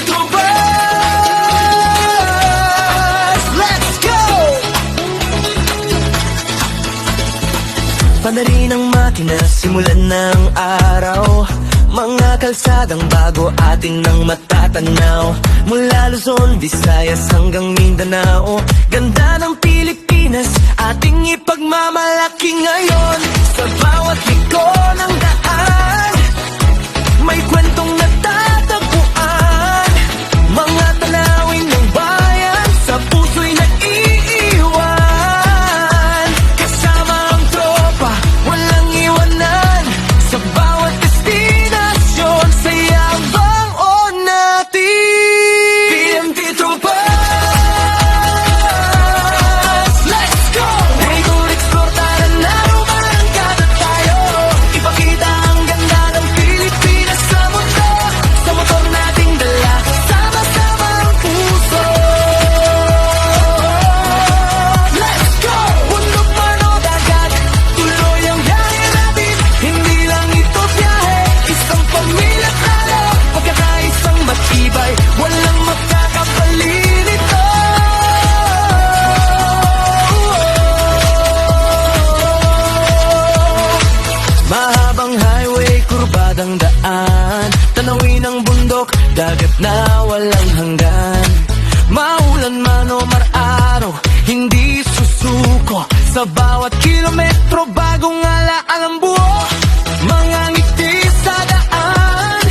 Troopers, let's go! Panarin ang makina, simulan ng araw. Mga kalsadang bago ating nang matatanaw. Mula Luzon, Visayas hanggang Mindanao. Ganda ng Pilipinas, ating ipagmamalaki ngayon. Sa bawat liko ng daan, may kwentong natatagpuan. Mga tanawin ng bayan, sa puso'y nag-iiwan. Kasama ang tropa, walang iwanan. Sa bawat destinasyon, sa yabang o natin. PMT Troopers, let's go! Raidor Explore, tara na, umarangkada tayo. Ipakita ang ganda ng Pilipinas sa mundo. Sa motor nating dala, sama-sama ang puso. Let's go! Bundok man o dagat, tuloy ang biyahe natin. Hindi lang ito biyahe, isang pamilya tayo. Pagkakaisang matibay, walang makakapalit ito. Mahabang highway, kurbadang daan. Tanawin ang bundok, dagat na walang hanggan. Maulan man o mar-araw, hindi susuko. Sa bawat kilometro, bagong alaala ang buo. Mga ngiti sa daan,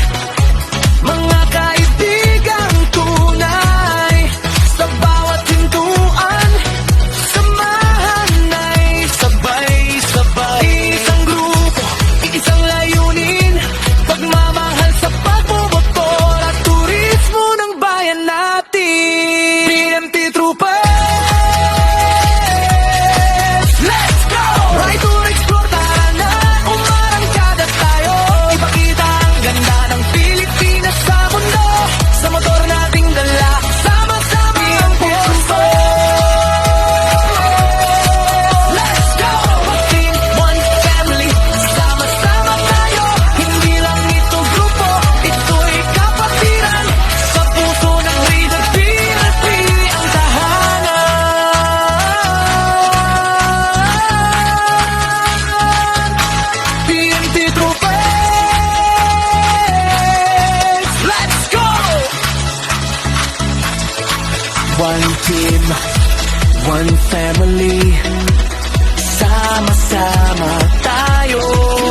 mga kaibigang tunay. Sa bawat hintuan, samahan ay sabay-sabay. Isang grupo, isang layunin, pagmamahal sa pagbumotor at turismo ng bayan natin. PMT Troopers, let's go! Ride to explore, tara na, umarangkada tayo. Ipakita ang ganda ng Pilipinas sa mundo. Sa motor nating dala, sama-sama ang puso. Let's go! Team One Family, sama-sama tayo. Hindi lang ito grupo, ito'y kapatiran. Sa puso ng Raider PNP ang tahanan. PNP Troopers, let's go! One team, one family, sama-sama tayo.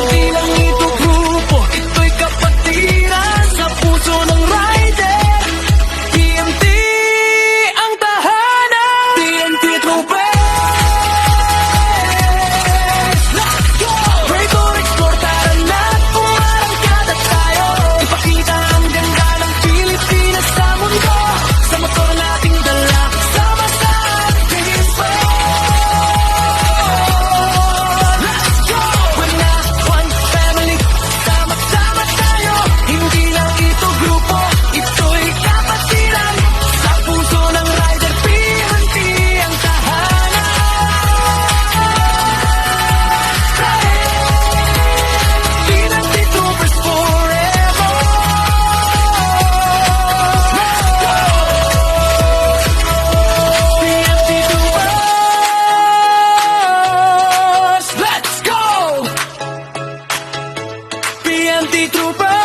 Hindi lang ito grupo, ito'y kapatiran. Sa puso ng rider, PMT ang tahanan. PMT Troopers, let's go! Raidor Explore, tara na, umarangkada tayo. Ipakita ang ganda ng Pilipinas sa mundo. Sa motor nating dala, sama-sama Pinispo. Let's go! We're not one family, sama-sama tayo. Hindi lang ito grupo, ito'y kapatiran. Sa puso ng rider, PNP ang tahanan. PNP Troopers forever. Let's go! PNP Troopers, let's go! PNP Troopers.